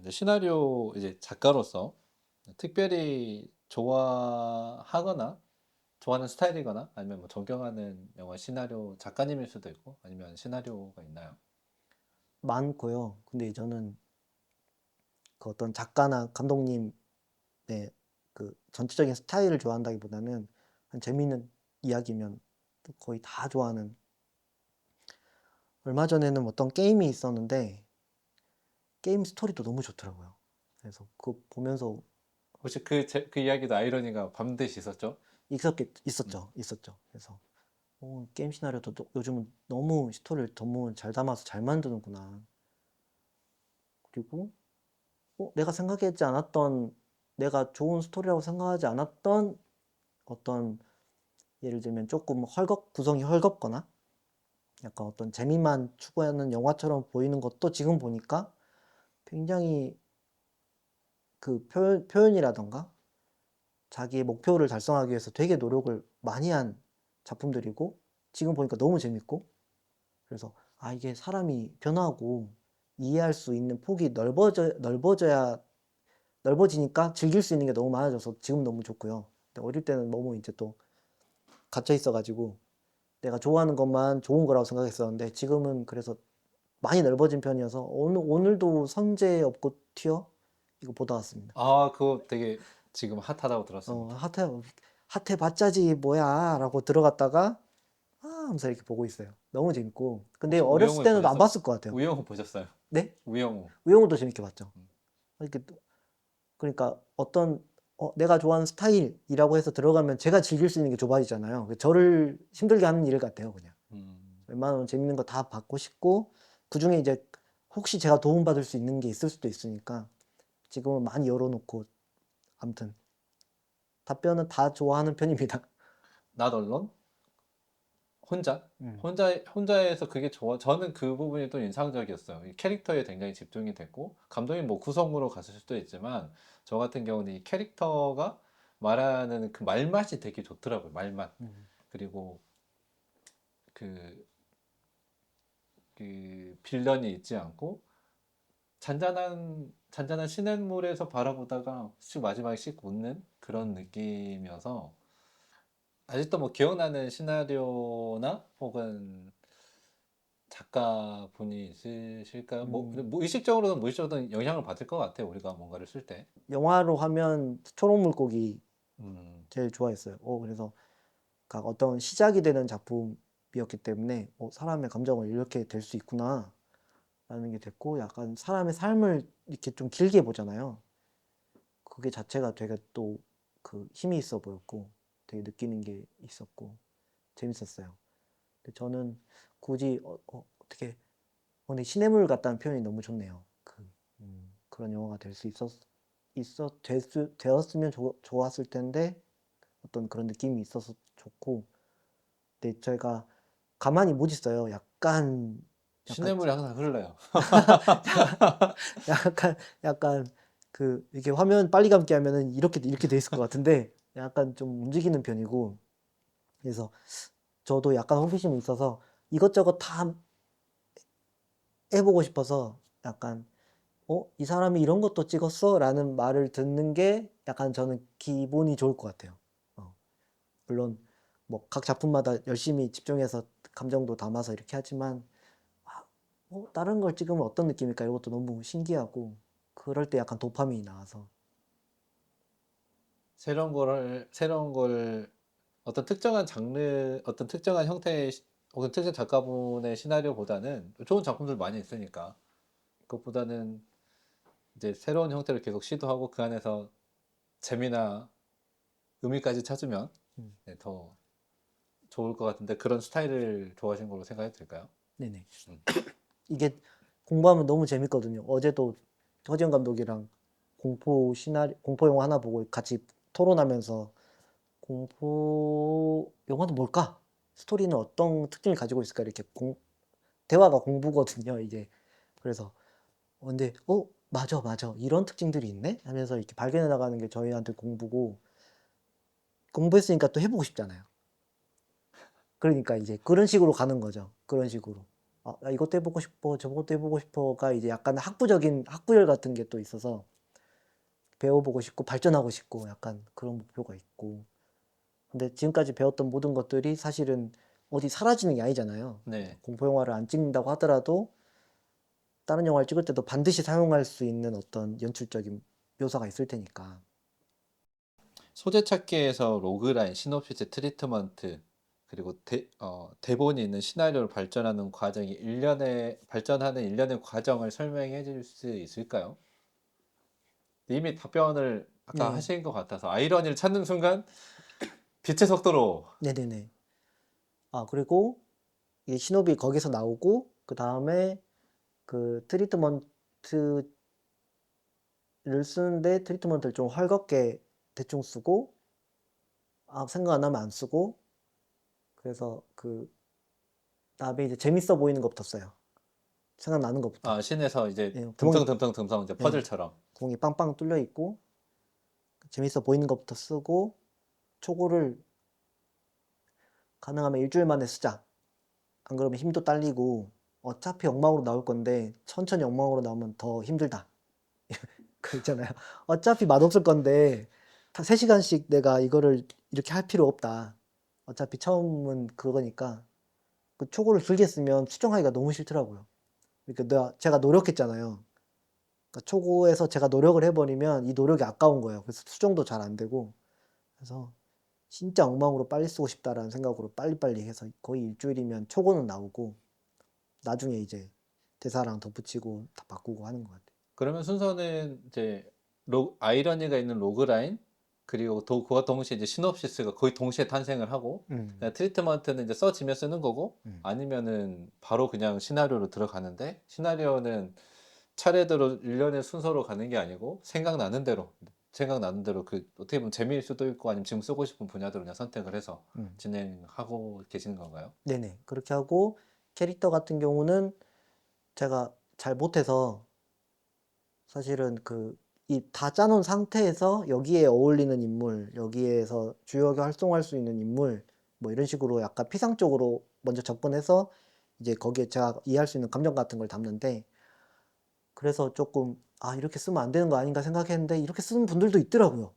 이제 시나리오 이제 작가로서 특별히 좋아하거나 좋아하는 스타일이거나 아니면 뭐 존경하는 영화 시나리오 작가님일 수도 있고 아니면 시나리오가 있나요? 많고요. 근데 저는 그 어떤 작가나 감독님의 그 전체적인 스타일을 좋아한다기보다는 한 재미있는 이야기면 또 거의 다 좋아하는. 얼마 전에는 어떤 게임이 있었는데 게임 스토리도 너무 좋더라고요. 그래서 그거 보면서 혹시 그 이야기도 아이러니가 반드시 있었죠? 음. 있었죠. 그래서 게임 시나리오도 요즘은 너무 스토리를 너무 잘 담아서 잘 만드는구나. 그리고 내가 생각하지 않았던, 내가 좋은 스토리라고 생각하지 않았던 어떤, 예를 들면 조금 구성이 헐겁거나 약간 어떤 재미만 추구하는 영화처럼 보이는 것도 지금 보니까 굉장히 그 표현이라던가 자기의 목표를 달성하기 위해서 되게 노력을 많이 한 작품들이고, 지금 보니까 너무 재밌고, 그래서 이게 사람이 변하고 이해할 수 있는 폭이 넓어지니까 즐길 수 있는 게 너무 많아져서 지금 너무 좋고요. 근데 어릴 때는 너무 이제 또 갇혀 있어가지고 내가 좋아하는 것만 좋은 거라고 생각했었는데, 지금은 그래서 많이 넓어진 편이어서 오늘도 선제 없고 튀어 이거 보다 왔습니다. 아, 그거 되게 지금 핫하다고 들었습니다. 핫해 봤자지 뭐야 라고 들어갔다가 하면서 이렇게 보고 있어요. 너무 재밌고. 근데 혹시 어렸을 때는 안 봤을 것 같아요. 우영우 보셨어요? 네? 우영우. 우영우도 재밌게 봤죠. 음. 이렇게 그러니까 어떤 내가 좋아하는 스타일이라고 해서 들어가면 제가 즐길 수 있는 게 좁아지잖아요. 저를 힘들게 하는 일 같아요, 그냥. 음. 웬만하면 재밌는 거 다 받고 싶고, 그중에 이제 혹시 제가 도움받을 수 있는 게 있을 수도 있으니까 지금은 많이 열어놓고, 아무튼 답변은 다 좋아하는 편입니다. 낫 얼론? 혼자? 음. 혼자에서 그게 좋아. 저는 그 부분이 또 인상적이었어요. 이 캐릭터에 굉장히 집중이 됐고, 감독이 뭐 구성으로 갔을 수도 있지만, 저 같은 경우는 이 캐릭터가 말하는 그 말맛이 되게 좋더라고요. 말맛. 음. 그리고 그, 그 빌런이 있지 않고, 잔잔한 시냇물에서 바라보다가 마지막에 씩 웃는 그런 느낌이어서, 아직도 뭐 기억나는 시나리오나 혹은 작가분이 있으실까요? 음. 뭐 의식적으로든 무의식적으로든 영향을 받을 것 같아요. 우리가 뭔가를 쓸 때. 영화로 하면 초록 물고기 음, 제일 좋아했어요. 그래서 어떤 시작이 되는 작품이었기 때문에 사람의 감정을 이렇게 될 수 있구나 라는 게 됐고, 약간 사람의 삶을 이렇게 좀 길게 보잖아요. 그게 자체가 되게 또 그 힘이 있어 보였고 되게 느끼는 게 있었고 재밌었어요. 근데 저는 굳이 떻게 근데 시냇물 같다는 표현이 너무 좋네요. 그런 영화가 될 수 되었으면 좋았을 텐데 어떤 그런 느낌이 있어서 좋고. 근데 제가 가만히 못 있어요. 약간 시냇물이 항상 흘러요. 약간 약간 이렇게 화면 빨리 감기 하면은 이렇게 돼 있을 것 같은데, 약간 좀 움직이는 편이고. 그래서 저도 약간 호기심이 있어서 이것저것 다 해보고 싶어서, 약간 이 사람이 이런 것도 찍었어? 라는 말을 듣는 게 약간 저는 기분이 좋을 것 같아요. 물론 뭐 각 작품마다 열심히 집중해서 감정도 담아서 이렇게 하지만, 아, 다른 걸 찍으면 어떤 느낌일까? 이것도 너무 신기하고, 그럴 때 약간 도파민이 나와서. 새로운 걸 어떤 특정한 장르, 어떤 특정한 형태의 혹은 특정 작가분의 시나리오보다는 좋은 작품들 많이 있으니까 그것보다는 이제 새로운 형태를 계속 시도하고 그 안에서 재미나 의미까지 찾으면 음, 네, 더 좋을 것 같은데 그런 스타일을 좋아하시는 걸로 생각이 들까요? 네네. 음. 이게 공부하면 너무 재밌거든요. 어제도 허지영 감독이랑 공포 영화 하나 보고 같이 토론하면서, 공포 영화는 뭘까? 스토리는 어떤 특징을 가지고 있을까? 이렇게 대화가 공부거든요, 이게. 그래서 근데 맞아 맞아 이런 특징들이 있네 하면서 이렇게 발견해 나가는 게 저희한테 공부고, 공부했으니까 또 해보고 싶잖아요. 그러니까 이제 그런 식으로 가는 거죠. 그런 식으로. 나 이것도 해보고 싶어, 저것도 해보고 싶어가 이제 약간 학부적인 학부열 같은 게 또 있어서 배워보고 싶고 발전하고 싶고 약간 그런 목표가 있고. 근데 지금까지 배웠던 모든 것들이 사실은 어디 사라지는 게 아니잖아요. 네. 공포 영화를 안 찍는다고 하더라도 다른 영화를 찍을 때도 반드시 사용할 수 있는 어떤 연출적인 묘사가 있을 테니까. 소재 찾기에서 로그라인, 시놉시스, 트리트먼트, 그리고 대본이 있는 시나리오를 발전하는 과정이 발전하는 일련의 과정을 설명해 줄 수 있을까요? 이미 답변을 아까 네, 하신 것 같아서 아이러니를 찾는 순간 빛의 속도로. 네네네. 그리고 이 신호비 거기서 나오고 그 다음에 그 트리트먼트를 쓰는데 트리트먼트를 좀 헐겁게 대충 쓰고 생각 안 나면 안 쓰고 그래서 그 다음에 이제 재밌어 보이는 것부터 써요. 생각나는 것부터. 신에서 이제 예, 구멍이 듬성듬성듬성 이제 예, 퍼즐처럼. 구멍이 빵빵 뚫려 있고 재밌어 보이는 것부터 쓰고 초고를 가능하면 일주일 만에 쓰자. 안 그러면 힘도 딸리고 어차피 엉망으로 나올 건데 천천히 엉망으로 나오면 더 힘들다. 그 있잖아요. 어차피 맛없을 건데 3시간씩 내가 이거를 이렇게 할 필요 없다. 어차피 처음은 그거니까 그 초고를 길게 쓰면 수정하기가 너무 싫더라고요. 그러니까 제가 노력했잖아요. 그러니까 초고에서 제가 노력을 해버리면 이 노력이 아까운 거예요. 그래서 수정도 잘 안 되고 그래서 진짜 엉망으로 빨리 쓰고 싶다라는 생각으로 빨리빨리 해서 거의 일주일이면 초고는 나오고 나중에 이제 대사랑 덧붙이고 다 바꾸고 하는 것 같아요. 그러면 순서는 이제 아이러니가 있는 로그라인, 그리고 그와 동시에 이제 시놉시스가 거의 동시에 탄생을 하고, 음, 그다음에 트리트먼트는 이제 써지면 쓰는 거고, 음. 아니면은 바로 그냥 시나리오로 들어가는데, 시나리오는 차례대로 일련의 순서로 가는 게 아니고 생각나는 대로 그 어떻게 보면 재미일 수도 있고 아니면 지금 쓰고 싶은 분야대로 그냥 선택을 해서 음. 진행하고 계시는 건가요? 네네. 그렇게 하고 캐릭터 같은 경우는 제가 잘 못해서 사실은 이 다 짜놓은 상태에서 여기에 어울리는 인물, 여기에서 주요하게 활동할 수 있는 인물, 뭐 이런 식으로 약간 피상적으로 먼저 접근해서 이제 거기에 제가 이해할 수 있는 감정 같은 걸 담는데 그래서 조금 이렇게 쓰면 안 되는 거 아닌가 생각했는데 이렇게 쓰는 분들도 있더라고요.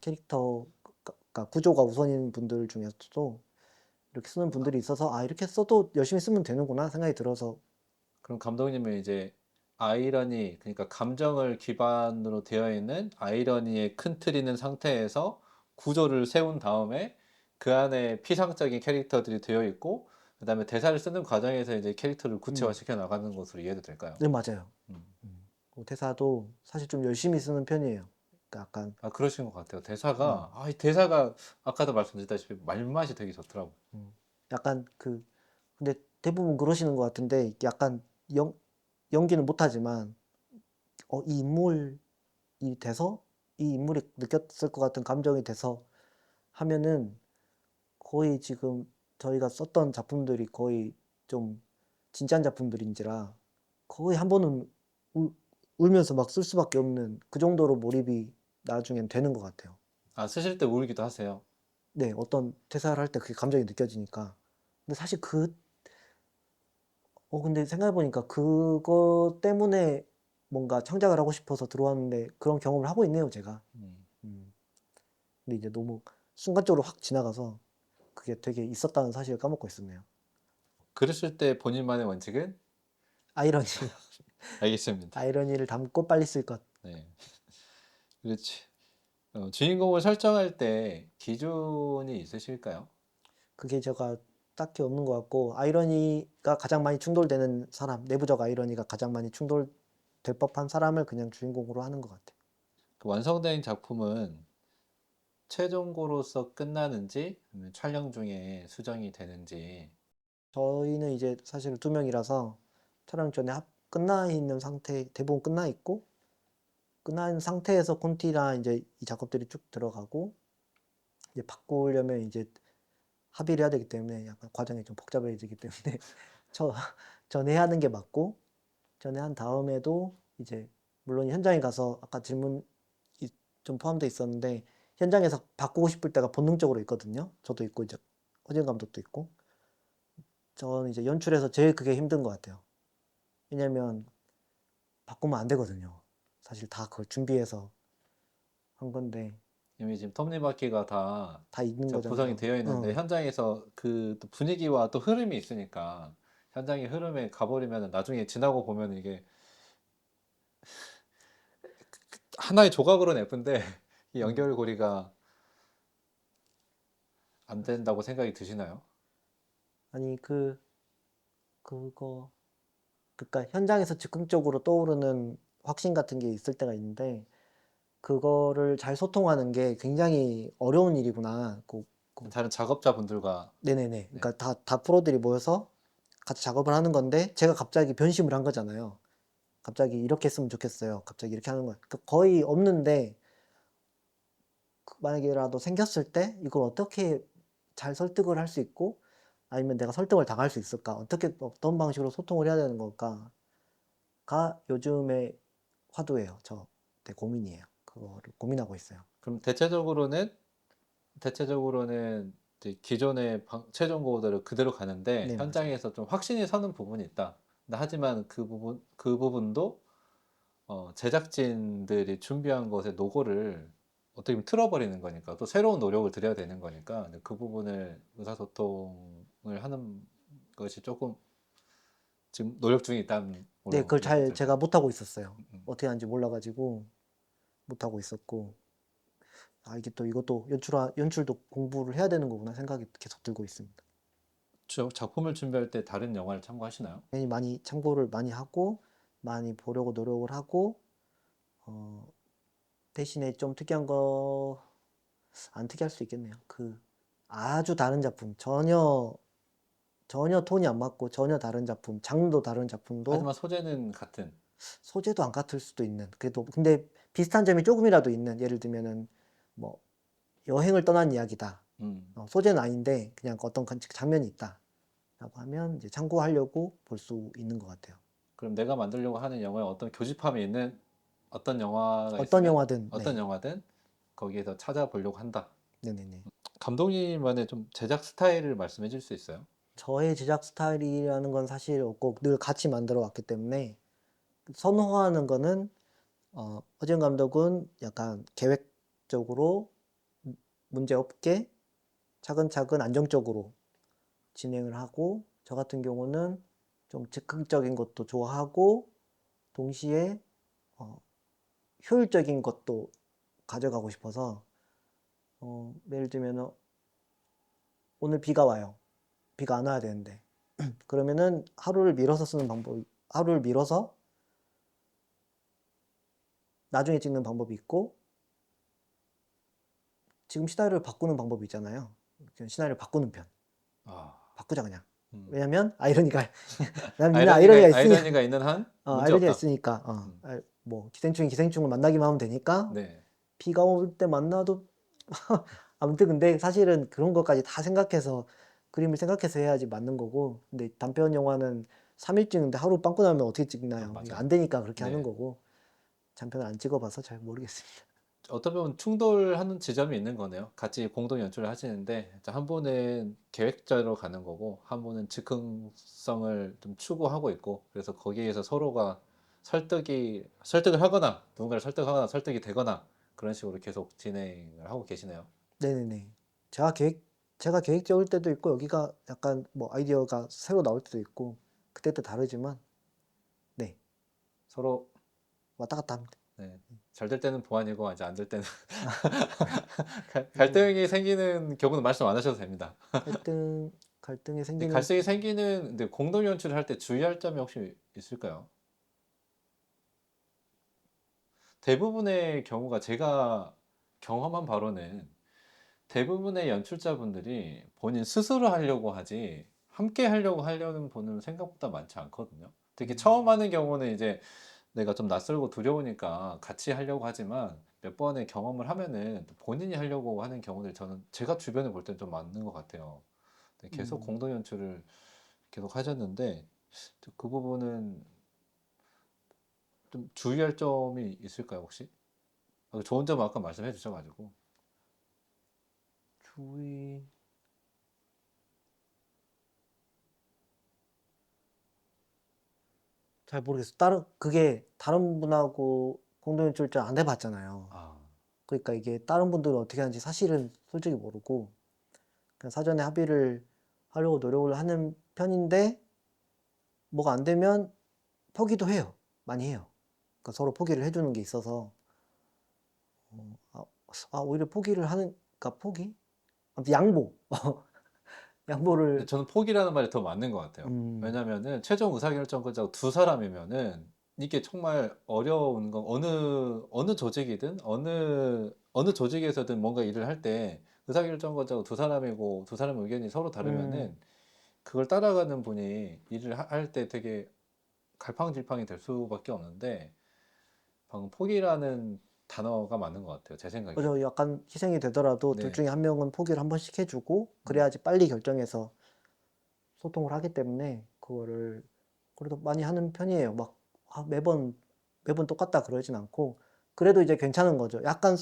캐릭터가 구조가 우선인 분들 중에서도 이렇게 쓰는 분들이 있어서 이렇게 써도 열심히 쓰면 되는구나 생각이 들어서 그럼 감독님은 이제 아이러니, 그러니까 감정을 기반으로 되어 있는 아이러니의 큰 틀 있는 상태에서 구조를 세운 다음에 그 안에 피상적인 캐릭터들이 되어 있고, 그다음에 대사를 쓰는 과정에서 이제 캐릭터를 음, 구체화시켜 나가는 것으로 이해도 될까요? 네, 맞아요. 음. 대사도 사실 좀 열심히 쓰는 편이에요. 그러니까 약간 그러신 것 같아요. 음, 이 대사가 아까도 말씀드렸다시피 말맛이 되게 좋더라고요. 음, 약간 근데 대부분 그러시는 것 같은데 약간 연, 연기는 못하지만 이 인물이 돼서 이 인물이 느꼈을 것 같은 감정이 돼서 하면은 거의 지금 저희가 썼던 작품들이 거의 좀 진지한 작품들인지라 거의 한 번은 울, 울면서 막 쓸 수밖에 없는 그 정도로 몰입이 나중엔 되는 것 같아요. 쓰실 때 울기도 하세요. 네, 어떤 대사를 할 때 그게 감정이 느껴지니까. 근데 사실 근데 생각해보니까 그거 때문에 뭔가 창작을 하고 싶어서 들어왔는데 그런 경험을 하고 있네요, 제가. 음. 음. 근데 이제 너무 순간적으로 확 지나가서 그게 되게 있었다는 사실을 까먹고 있었네요. 그랬을 때 본인만의 원칙은? 아이러니, 알겠습니다. 아이러니를 담고 빨리 쓸 것. 네. 그렇지. 주인공을 설정할 때 기준이 있으실까요? 그게 제가 딱히 없는 것 같고, 아이러니가 가장 많이 충돌되는 사람, 내부적 아이러니가 가장 많이 충돌될 법한 사람을 그냥 주인공으로 하는 것 같아요. 그 완성된 작품은 최종고로서 끝나는지, 아니면 촬영 중에 수정이 되는지. 저희는 이제 사실 2명이라서 촬영 전에 끝나 있는 상태, 대부분 끝나 있고, 끝난 상태에서 콘티나 이제 이 작업들이 쭉 들어가고, 이제 바꾸려면 이제 합의를 해야 되기 때문에 약간 과정이 좀 복잡해지기 때문에 저, 전에 해야 하는 게 맞고, 전에 한 다음에도 이제 물론 현장에 가서 아까 질문이 좀 포함되어 있었는데, 현장에서 바꾸고 싶을 때가 본능적으로 있거든요. 저도 있고, 이제 허진 감독도 있고. 저는 이제 연출에서 제일 그게 힘든 것 같아요. 왜냐면 바꾸면 안 되거든요. 사실 다 그걸 준비해서 한 건데 이미 지금 톱니바퀴가 다 다 있는 구성이 거잖아요. 되어 있는데 어, 현장에서 그 또 분위기와 또 흐름이 있으니까 현장의 흐름에 가버리면 나중에 지나고 보면 이게 하나의 조각으로는 예쁜데 이 음. 연결고리가 안 된다고 생각이 드시나요? 아니 그거 그러니까 현장에서 즉흥적으로 떠오르는 확신 같은 게 있을 때가 있는데 그거를 잘 소통하는 게 굉장히 어려운 일이구나. 다른 작업자분들과 네네네. 네. 그러니까 다 프로들이 모여서 같이 작업을 하는 건데 제가 갑자기 변심을 한 거잖아요. 갑자기 이렇게 했으면 좋겠어요. 갑자기 이렇게 하는 거예요. 그러니까 거의 없는데 만약에라도 생겼을 때 이걸 어떻게 잘 설득을 할 수 있고 아니면 내가 설득을 당할 수 있을까? 어떻게 어떤 방식으로 소통을 해야 되는 걸까가 요즘의 화두예요. 네, 고민이에요. 그거를 고민하고 있어요. 그럼 대체적으로는 이제 기존의 최종 고도를 그대로 가는데 네, 맞아요. 현장에서 좀 확신이 서는 부분이 있다. 근데 하지만 그 부분도 제작진들이 준비한 것의 노고를 어떻게 보면 틀어버리는 거니까 또 새로운 노력을 들여야 되는 거니까 근데 그 부분을 의사소통을 하는 것이 조금 지금 노력 중에 있다는 네, 걸로 그걸 이해가 잘 될까요? 제가 못하고 있었어요. 음. 어떻게 하는지 몰라가지고 못하고 있었고 이게 또 이것도 연출도 공부를 해야 되는 거구나 생각이 계속 들고 있습니다. 작품을 준비할 때 다른 영화를 참고하시나요? 괜히 많이 참고를 많이 하고 많이 보려고 노력을 하고 어, 대신에 좀 특이한 거 안 특이할 수 있겠네요. 아주 다른 작품 전혀 톤이 안 맞고 전혀 다른 작품 장르도 다른 작품도 하지만 소재는 같은. 소재도 안 같을 수도 있는 그래도 근데 비슷한 점이 조금이라도 있는 예를 들면은 뭐 여행을 떠난 이야기다. 음. 소재는 아닌데 그냥 어떤 장면이 있다. 라고 하면 이제 참고하려고 볼 수 있는 것 같아요. 그럼 내가 만들려고 하는 영화에 어떤 교집합이 있는 어떤 영화가 어떤 있으면 영화든 어떤 네. 영화든 거기에서 찾아보려고 한다. 네네네. 감독님만의 좀 제작 스타일을 말씀해 줄 수 있어요? 저의 제작 스타일이라는 건 사실 없고 늘 같이 만들어 왔기 때문에 선호하는 거는 허지은 감독은 약간 계획적으로 문제 없게 차근차근 안정적으로 진행을 하고 저 같은 경우는 좀 즉흥적인 것도 좋아하고 동시에 어, 효율적인 것도 가져가고 싶어서 예를 들면 오늘 비가 와요. 비가 안 와야 되는데 그러면은 하루를 미뤄서 나중에 찍는 방법이 있고 지금 시나리오를 바꾸는 방법이 있잖아요. 그냥 시나리오를 바꾸는 편. 아, 바꾸자 그냥. 음. 왜냐면 아이러니가 난 니네 아이러니가 있으니까 아이러니가 있는 한 문제 아이러니가 없다. 있으니까 음. 뭐 기생충을 만나기만 하면 되니까 네. 비가 올 때 만나도 아무튼 근데 사실은 그런 것까지 다 생각해서 그림을 생각해서 해야지 맞는 거고 근데 단편 영화는 3일 찍는데 하루 빵꾸 나면 어떻게 아, 찍나요? 이게 맞아요. 안 되니까 그렇게 하는 네. 거고 장편을 안 찍어봐서 잘 모르겠습니다. 어떻게 보면 충돌하는 지점이 있는 거네요. 같이 공동 연출을 하시는데 한 분은 계획자로 가는 거고 한 분은 즉흥성을 좀 추구하고 있고 그래서 거기에서 서로가 설득을 하거나 누군가를 설득하거나 설득이 되거나 그런 식으로 계속 진행을 하고 계시네요. 네네네. 제가 계획적일 때도 있고 여기가 약간 뭐 아이디어가 새로 나올 때도 있고 그때도 다르지만 네 서로 왔다 갔다 합니다. 네, 잘 될 때는 보완이고 이제 안 될 때는 그래서 갈등이 생기는 경우는 말씀 안 하셔도 됩니다. 갈등이 근데 생기는 갈등이 생기는 근데 공동 연출을 할 때 주의할 점이 혹시 있을까요? 대부분의 경우가 제가 경험한 바로는 대부분의 연출자분들이 본인 스스로 하려고 하지 함께 하려고 하려는 분은 생각보다 많지 않거든요. 특히 처음 하는 경우는 이제 내가 좀 낯설고 두려우니까 같이 하려고 하지만 몇 번의 경험을 하면은 본인이 하려고 하는 경우들 저는 제가 주변에 볼 때는 좀 많은 것 같아요. 근데 계속 음, 공동 연출을 계속 하셨는데 그 부분은 좀 주의할 점이 있을까요, 혹시? 좋은 점 아까 말씀해 주셔가지고. 주의 잘 모르겠어요. 그게 다른 분하고 공동 연출을 안 해봤잖아요. 아, 그러니까 이게 다른 분들은 어떻게 하는지 사실은 솔직히 모르고 그냥 사전에 합의를 하려고 노력을 하는 편인데 뭐가 안 되면 포기도 해요. 많이 해요. 그러니까 서로 포기를 해주는 게 있어서 어, 오히려 포기를 하는, 그러니까 포기? 아무튼 양보. 근데 양보를 저는 포기라는 말이 더 맞는 것 같아요. 음, 왜냐면은 최종 의사결정권자가 두 사람이면은 이게 정말 어려운 건 어느 조직이든 어느 조직에서든 뭔가 일을 할 때 의사결정권자가 두 사람이고 두 사람의 의견이 서로 음, 다르면은 그걸 따라가는 분이 일을 할 때 되게 갈팡질팡이 될 수밖에 없는데 방금 포기라는 단어가 맞는 것 같아요. 제 생각에. 그죠. 약간 희생이 되더라도 둘 네. 중에 한 명은 포기를 한 번씩 해주고 음. 그래야지 빨리 결정해서 소통을 하기 때문에 그거를 그래도 많이 하는 편이에요. 막 매번 똑같다 그러진 않고 그래도 이제 괜찮은 거죠. 약간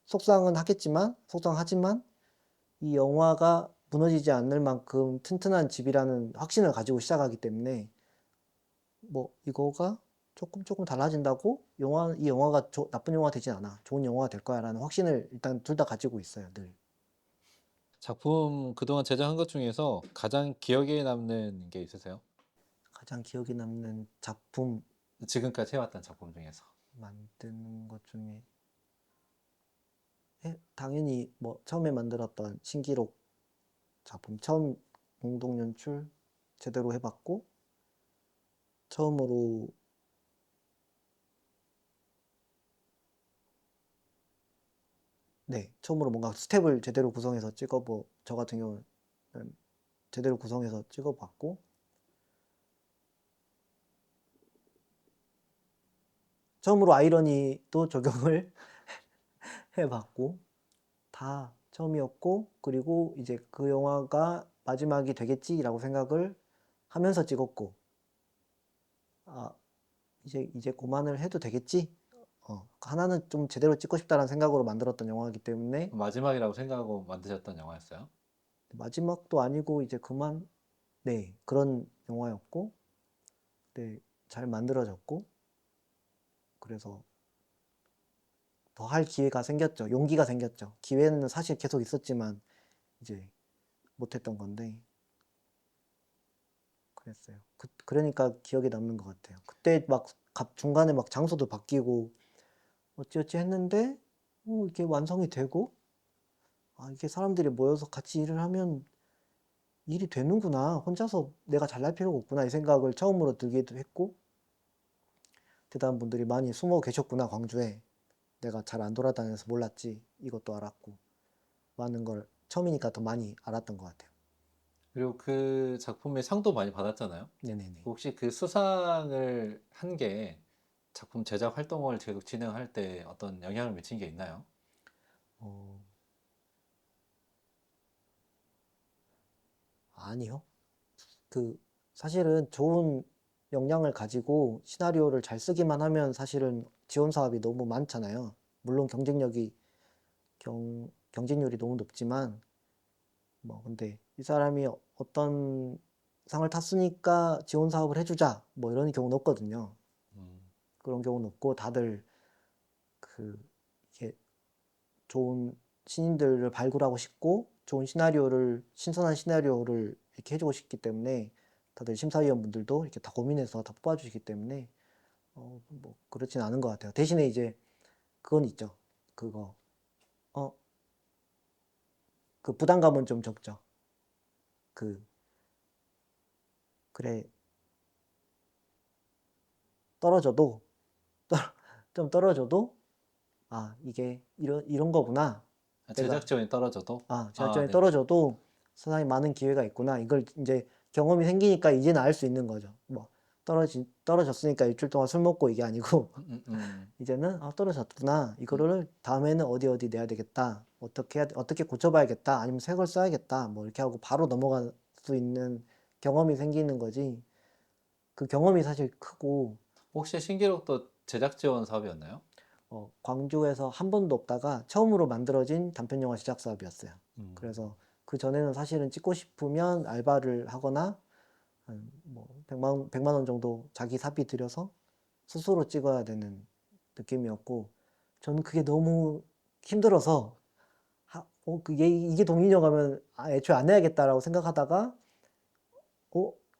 속상하지만 이 영화가 무너지지 않을 만큼 튼튼한 집이라는 확신을 가지고 시작하기 때문에 뭐 이거가 조금 달라진다고 이 영화가 나쁜 영화가 되진 않아. 좋은 영화가 될 거야라는 확신을 일단 둘 다 가지고 있어요, 늘. 작품 그동안 제작한 것 중에서 가장 기억에 남는 게 있으세요? 가장 기억에 남는 작품 지금까지 해왔던 작품 중에서. 만드는 것 중에 당연히 뭐 처음에 만들었던 신기록 작품 처음 공동 연출 제대로 해봤고 처음으로 처음으로 뭔가 스텝을 제대로 구성해서 저 같은 경우는 제대로 구성해서 찍어봤고 처음으로 아이러니도 적용을 해봤고 다 처음이었고 그리고 이제 그 영화가 마지막이 되겠지라고 생각을 하면서 찍었고 아 이제 그만을 해도 되겠지 하나는 좀 제대로 찍고 싶다라는 생각으로 만들었던 영화이기 때문에 마지막이라고 생각하고 만드셨던 영화였어요? 마지막도 아니고 이제 그만 그런 영화였고 잘 만들어졌고 그래서 더 할 기회가 생겼죠. 용기가 생겼죠. 기회는 사실 계속 있었지만 이제 못했던 건데 그랬어요. 그러니까 기억에 남는 것 같아요. 그때 막 중간에 막 장소도 바뀌고 어찌어찌 했는데 이게 완성이 되고 이게 사람들이 모여서 같이 일을 하면 일이 되는구나. 혼자서 내가 잘날 필요가 없구나. 이 생각을 처음으로 들기도 했고 대단한 분들이 많이 숨어 계셨구나. 광주에. 내가 잘 안 돌아다녀서 몰랐지. 이것도 알았고 많은 걸 처음이니까 더 많이 알았던 것 같아요. 그리고 그 작품의 상도 많이 받았잖아요. 네네네. 혹시 그 수상을 한 게 작품 제작 활동을 계속 진행할 때 어떤 영향을 미친 게 있나요? 어, 아니요. 사실은 좋은 역량을 가지고 시나리오를 잘 쓰기만 하면 사실은 지원 사업이 너무 많잖아요. 물론 경쟁률이 너무 높지만 뭐 근데 이 사람이 어떤 상을 탔으니까 지원 사업을 해주자 뭐 이런 경우는 없거든요. 음, 그런 경우는 없고 다들 그 이게 좋은 신인들을 발굴하고 싶고 좋은 신선한 시나리오를 이렇게 해주고 싶기 때문에 다들 심사위원분들도 이렇게 다 고민해서 다 뽑아주시기 때문에 뭐 그렇진 않은 것 같아요. 대신에 이제 그건 있죠. 그거 어, 그 부담감은 좀 적죠. 그 그래 떨어져도 좀 떨어져도 이게 이런 거구나. 제작 내가 지원이 떨어져도? 아, 제약점이 네네. 떨어져도 세상에 많은 기회가 있구나. 이걸 이제 경험이 생기니까 이제는 알 수 있는 거죠. 뭐 떨어졌으니까 일주일 동안 술 먹고 이게 아니고 이제는 떨어졌구나. 이거를 다음에는 어디 내야 되겠다. 어떻게 고쳐봐야겠다. 아니면 새 걸 써야겠다. 뭐 이렇게 하고 바로 넘어갈 수 있는 경험이 생기는 거지. 그 경험이 사실 크고 혹시 신기록도 제작 지원 사업이었나요? 광주에서 한 번도 없다가 처음으로 만들어진 단편 영화 제작 사업이었어요. 음, 그래서 그 전에는 사실은 찍고 싶으면 알바를 하거나 뭐 100만 원 정도 자기 사비 들여서 스스로 찍어야 되는 느낌이었고 저는 그게 너무 힘들어서 그게 이게 동인형 하면 애초에 안 해야겠다라고 생각하다가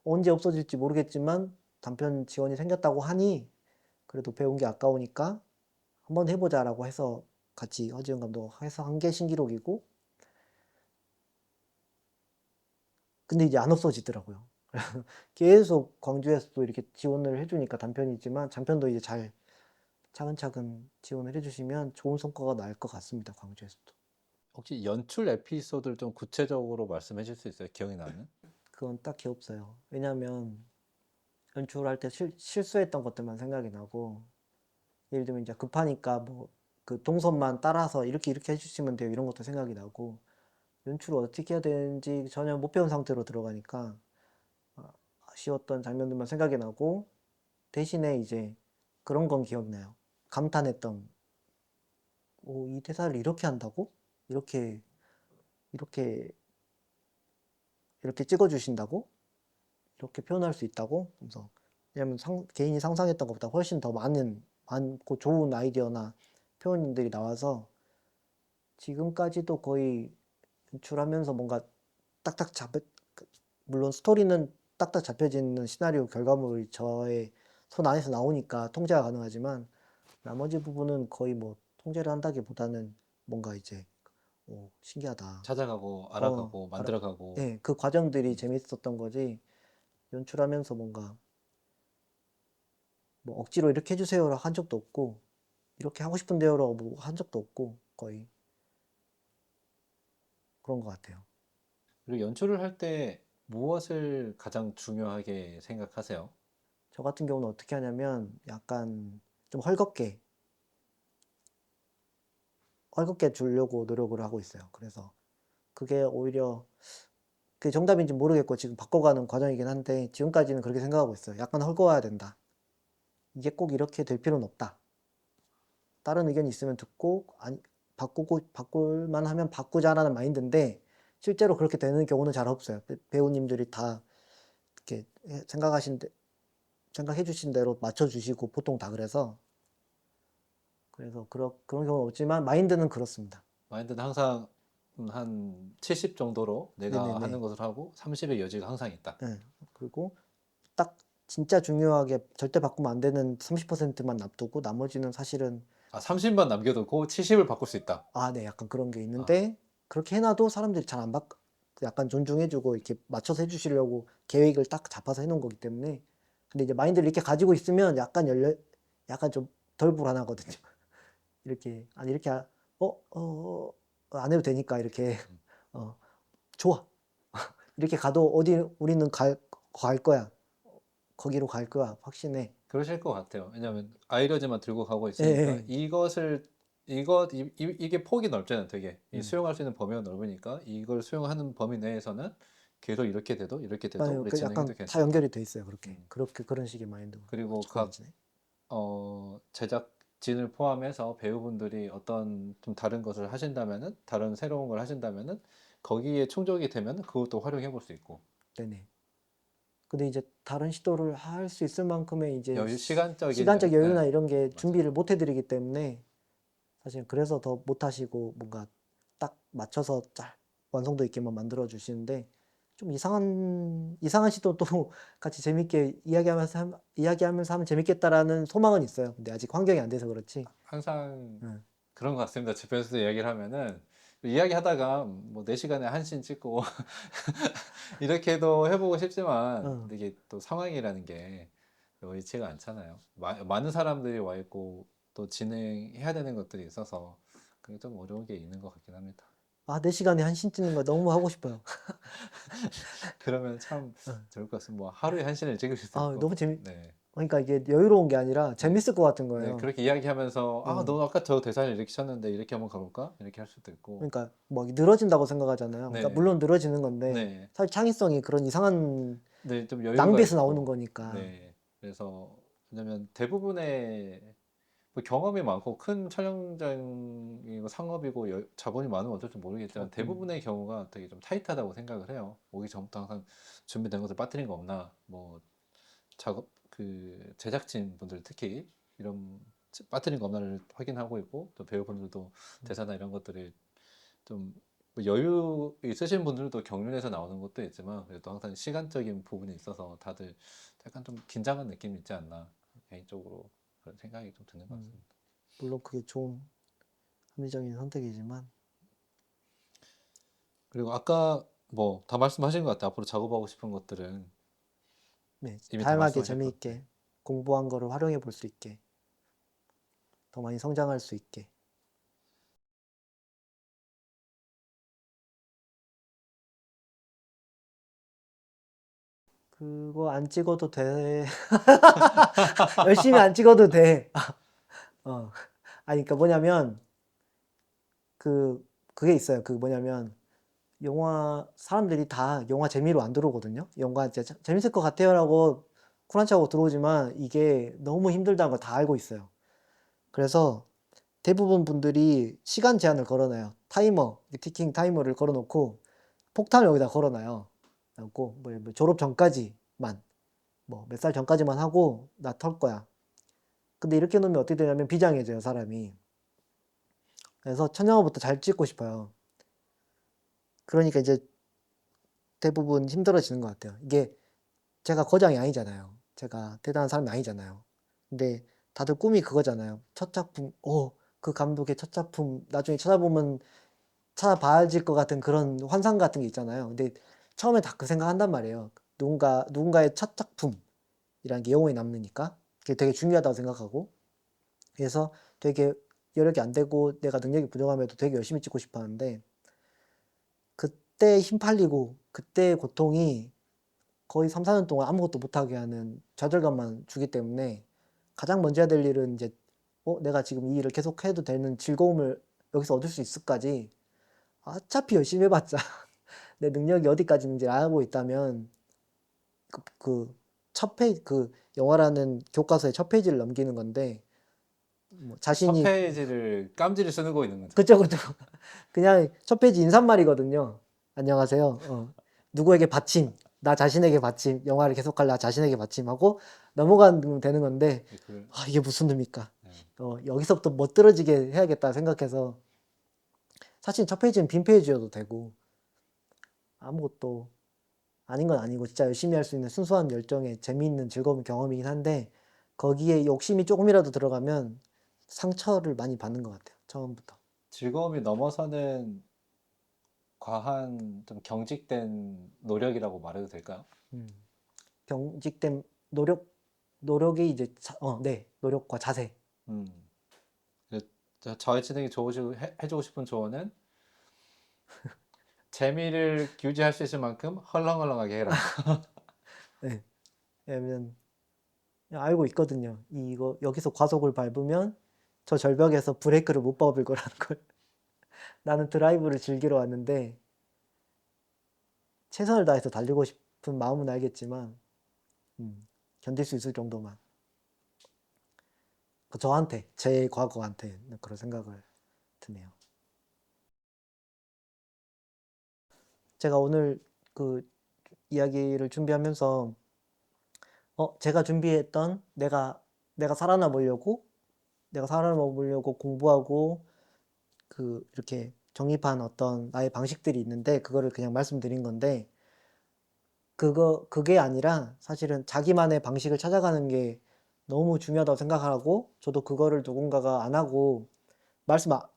언제 없어질지 모르겠지만 단편 지원이 생겼다고 하니 그래도 배운 게 아까우니까 한번 해보자라고 해서 같이 허지은 감독 해서 한 게 신기록이고 근데 이제 안 없어지더라고요. 계속 광주에서도 이렇게 지원을 해주니까 단편이지만 장편도 이제 잘 차근차근 지원을 해주시면 좋은 성과가 날 것 같습니다. 광주에서도. 혹시 연출 에피소드를 좀 구체적으로 말씀해 줄 수 있어요? 기억이 나는? 그건 딱히 없어요. 왜냐하면 연출할 때 실수했던 것들만 생각이 나고 예를 들면 이제 급하니까 뭐 그 동선만 따라서 이렇게 해주시면 돼요. 이런 것도 생각이 나고 연출을 어떻게 해야 되는지 전혀 못 배운 상태로 들어가니까 아쉬웠던 장면들만 생각이 나고 대신에 이제 그런 건 기억나요. 감탄했던 이 대사를 이렇게 한다고? 이렇게 이렇게 이렇게 찍어주신다고? 이렇게 표현할 수 있다고? 그래서 왜냐면 개인이 상상했던 것보다 훨씬 더 많고 좋은 아이디어나 표현들이 나와서 지금까지도 거의 연출하면서 뭔가 딱딱 물론 스토리는 딱딱 잡혀지는 시나리오 결과물이 저의 손 안에서 나오니까 통제가 가능하지만 나머지 부분은 거의 뭐 통제를 한다기보다는 뭔가 이제 신기하다. 찾아가고 어, 알아가고 만들어가고. 예, 그 과정들이 재밌었던 거지 연출하면서 뭔가 뭐 억지로 이렇게 해주세요라 한 적도 없고 이렇게 하고 싶은데요라고 뭐 한 적도 없고 거의 그런 것 같아요. 그리고 연출을 할 때 무엇을 가장 중요하게 생각하세요? 저 같은 경우는 어떻게 하냐면 약간 좀 헐겁게 주려고 노력을 하고 있어요. 그래서 그게 오히려 그게 정답인지 모르겠고 지금 바꿔가는 과정이긴 한데 지금까지는 그렇게 생각하고 있어요. 약간 헐거워야 된다. 이게 꼭 이렇게 될 필요는 없다. 다른 의견이 있으면 듣고 아니 바꿀만 하면 바꾸자라는 마인드인데 실제로 그렇게 되는 경우는 잘 없어요. 배우님들이 다 이렇게 생각해 주신 대로 맞춰 주시고 보통 다 그래서 그런 경우는 없지만 마인드는 그렇습니다. 마인드는 항상 한 70 정도로 내가 하는 네네네. 것을 하고 30의 여지가 항상 있다. 네. 그리고 딱 진짜 중요하게 절대 바꾸면 안 되는 30%만 놔두고 나머지는 사실은 30만 남겨두고 70을 바꿀 수 있다. 네, 약간 그런 게 아, 있는데 그렇게 해놔도 사람들이 잘 안 약간 존중해주고 이렇게 맞춰서 해주시려고 계획을 딱 잡아서 해놓은 거기 때문에 근데 이제 마인드를 이렇게 가지고 있으면 약간 좀 덜 불안하거든요. 이렇게 아니 이렇게 안 해도 되니까 이렇게 어, 좋아 이렇게 가도 우리는 갈 거야 거기로 갈 거야 확신해. 그러실 것 같아요. 왜냐하면 아이러지만 들고 가고 예, 있으니까 예. 이게 폭이 넓잖아요. 되게 이 음. 수용할 수 있는 범위가 넓으니까 이걸 수용하는 범위 내에서는 계속 이렇게 돼도 우리 그 진행해도 약간 다 괜찮다. 연결이 돼 있어요. 그렇게 그런 식의 마인드가 그리고 각 좋아지네. 제작진을 포함해서 배우분들이 어떤 좀 다른 것을 하신다면은 다른 새로운 걸 하신다면은 거기에 충족이 되면 그것도 활용해 볼 수 있고 네네. 근데 이제 다른 시도를 할 수 있을 만큼의 이제 시간적인 시간적 여유나 네, 이런 게 맞아요. 준비를 못 해드리기 때문에 사실 그래서 더 못 하시고 뭔가 딱 맞춰서 완성도 있게만 만들어 주시는데 좀 이상한 시도 또 같이 재밌게 이야기하면서 하면 재밌겠다라는 소망은 있어요. 근데 아직 환경이 안 돼서 그렇지. 항상 응, 그런 것 같습니다. 주변에서 이야기를 하면은 이야기하다가 뭐 4시간에 한 씬 찍고 이렇게도 해보고 싶지만 응. 근데 이게 또 상황이라는 게 여의치가 않잖아요. 많은 사람들이 와 있고 또 진행해야 되는 것들이 있어서 그게 좀 어려운 게 있는 것 같긴 합니다. 4시간에 한 씬 찍는 거 너무 하고 싶어요. 그러면 참 응. 좋을 것 같습니다. 뭐 하루에 한 씬을 찍으실 수 있고, 너무 네, 그러니까 이게 여유로운 게 아니라 네, 재밌을 것 같은 네 거예요. 그렇게 이야기하면서 응. 너 아까 저 대사를 이렇게 쳤는데 이렇게 한번 가볼까? 이렇게 할 수도 있고, 그러니까 뭐 늘어진다고 생각하잖아요. 그러니까 네, 물론 늘어지는 건데 네, 사실 창의성이 그런 이상한 네, 좀 여유가 낭비에서 나오는 있고, 거니까. 네, 그래서 왜냐면 대부분의 뭐 경험이 많고 큰 촬영장이고 상업이고 자본이 많으면 어쩔지 모르겠지만 대부분의 경우가 되게 좀 타이트하다고 생각을 해요. 오기 전부터 항상 준비된 것을 빠뜨린 거 없나, 뭐 작업 그 제작진 분들 특히 이런 빠뜨린 거 없나를 확인하고 있고, 또 배우분들도 대사나 이런 것들이 좀뭐 여유 있으신 분들도 경륜에서 나오는 것도 있지만 그래도 항상 시간적인 부분이 있어서 다들 약간 좀 긴장한 느낌이 있지 않나, 개인적으로 그런 생각이 좀 드는 것 같습니다. 물론 그게 좋은 합리적인 선택이지만 그리고 아까 뭐 다 말씀하신 것 같아요. 앞으로 작업하고 싶은 것들은 네, 이미 다 다양하게 말씀하셨거든요. 재미있게 공부한 거를 활용해 볼 수 있게 더 많이 성장할 수 있게. 그거 안 찍어도 돼. 열심히 안 찍어도 돼. 어. 아니, 그러니까 뭐냐면, 그게 있어요. 뭐냐면, 사람들이 다 영화 재미로 안 들어오거든요. 영화 이제 재밌을 것 같아요라고 쿨한척하고 들어오지만 이게 너무 힘들다는 걸 다 알고 있어요. 그래서 대부분 분들이 시간 제한을 걸어놔요. 티킹 타이머를 걸어놓고 폭탄을 여기다 걸어놔요. 그래갖고 뭐 졸업 전까지만, 뭐 몇 살 전까지만 하고 나 털 거야. 근데 이렇게 놓으면 어떻게 되냐면 비장해져요, 사람이. 그래서 첫 영화부터 잘 찍고 싶어요. 그러니까 이제 대부분 힘들어지는 것 같아요. 이게 제가 거장이 아니잖아요. 제가 대단한 사람이 아니잖아요. 근데 다들 꿈이 그거잖아요. 첫 작품, 그 감독의 첫 작품 나중에 찾아봐야질 것 같은 그런 환상 같은 게 있잖아요. 근데 처음에 다 그 생각한단 말이에요. 누군가의 첫 작품이라는 게 영원히 남으니까 그게 되게 중요하다고 생각하고, 그래서 되게 여력이 안 되고 내가 능력이 부족함에도 되게 열심히 찍고 싶어 하는데, 그때 힘 팔리고 그때의 고통이 거의 3, 4년 동안 아무것도 못하게 하는 좌절감만 주기 때문에 가장 먼저 해야 될 일은 이제 내가 지금 이 일을 계속 해도 되는 즐거움을 여기서 얻을 수 있을까지, 어차피 열심히 해봤자 내 능력이 어디까지 있는지 알고 있다면 첫 페이지, 영화라는 교과서의 첫 페이지를 넘기는 건데, 뭐 첫 자신이 페이지를 깜지를 쓰고 있는 거죠. 그쵸, 그쵸. 그냥 첫 페이지 인사말이거든요. 안녕하세요. 누구에게 바침, 나 자신에게 바침, 영화를 계속할 나 자신에게 바침하고 넘어가면 되는 건데, 그, 이게 무슨 의미입니까? 네. 여기서부터 멋들어지게 해야겠다 생각해서, 사실 첫 페이지는 빈 페이지여도 되고, 아무것도 아닌 건 아니고, 진짜 열심히 할 수 있는 순수한 열정에 재미있는 즐거운 경험이긴 한데, 거기에 욕심이 조금이라도 들어가면 상처를 많이 받는 것 같아요. 처음부터. 즐거움이 넘어서는 과한 좀 경직된 노력이라고 말해도 될까요? 음. 경직된 노력이 이제 네, 노력과 자세. 음. 저의 진행이 좋으시고 해주고 싶은 조언은 재미를 유지할 수 있을 만큼 헐렁헐렁하게 해라. 네. 왜냐면 그냥 알고 있거든요. 이거 여기서 과속을 밟으면 저 절벽에서 브레이크를 못 밟을 거라는 걸. 나는 드라이브를 즐기러 왔는데 최선을 다해서 달리고 싶은 마음은 알겠지만 견딜 수 있을 정도만. 저한테, 제 과거한테는 그런 생각을 드네요. 제가 오늘 그 이야기를 준비하면서 제가 준비했던 내가 살아남으려고 공부하고 이렇게 정립한 어떤 나의 방식들이 있는데, 그거를 그냥 말씀드린 건데, 그게 아니라 사실은 자기만의 방식을 찾아가는 게 너무 중요하다고 생각하고, 저도 그거를 누군가가 안 하고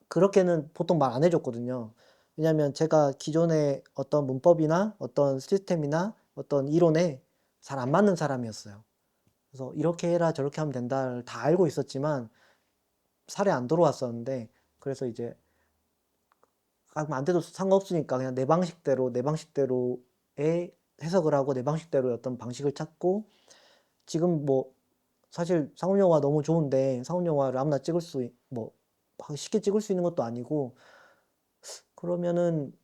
그렇게는 보통 말 안 해줬거든요. 왜냐면 제가 기존의 어떤 문법이나 어떤 시스템이나 어떤 이론에 잘 안 맞는 사람이었어요. 그래서 이렇게 해라 저렇게 하면 된다를 다 알고 있었지만 살에 안 들어왔었는데, 그래서 이제 안 돼도 상관없으니까 그냥 내 방식대로의 해석을 하고 내 방식대로의 어떤 방식을 찾고, 지금 뭐 사실 상업영화 너무 좋은데 상업영화를 아무나 쉽게 찍을 수 있는 것도 아니고, 그러면은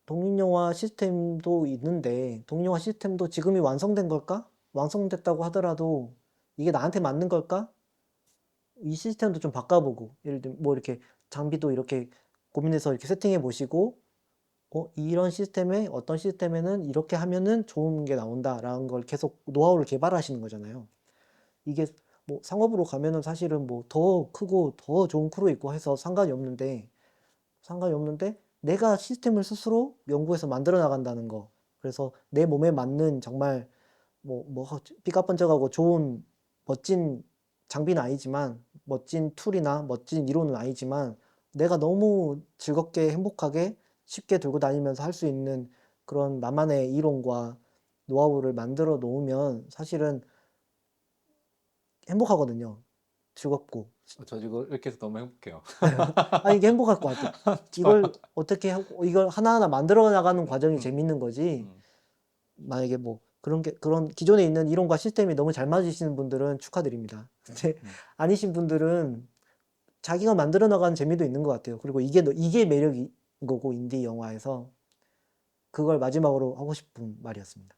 독립영화 시스템도 있는데 독립영화 시스템도 지금이 완성된 걸까? 완성됐다고 하더라도 이게 나한테 맞는 걸까? 이 시스템도 좀 바꿔보고, 예를 들면 뭐 이렇게 장비도 이렇게 고민해서 이렇게 세팅해 보시고, 이런 시스템에 어떤 시스템에는 이렇게 하면은 좋은 게 나온다라는 걸 계속 노하우를 개발하시는 거잖아요. 이게 뭐 상업으로 가면은 사실은 뭐 더 크고 더 좋은 크루 있고 해서 상관이 없는데 내가 시스템을 스스로 연구해서 만들어 나간다는 거. 그래서 내 몸에 맞는 정말 뭐 삐까번쩍하고 좋은 멋진 장비는 아니지만, 멋진 툴이나 멋진 이론은 아니지만, 내가 너무 즐겁게 행복하게 쉽게 들고 다니면서 할 수 있는 그런 나만의 이론과 노하우를 만들어 놓으면 사실은 행복하거든요. 즐겁고. 저 이거 이렇게 해서 너무 행복해요. 아니, 이게 행복할 것 같아. 좋아요. 이걸 어떻게 하고, 이걸 하나하나 만들어 나가는 과정이 음, 재밌는 거지. 음. 만약에 뭐 그런 기존에 있는 이론과 시스템이 너무 잘 맞으시는 분들은 축하드립니다. 근데 음. 아니신 분들은 자기가 만들어 나가는 재미도 있는 것 같아요. 그리고 이게 매력인 거고, 인디 영화에서. 그걸 마지막으로 하고 싶은 말이었습니다.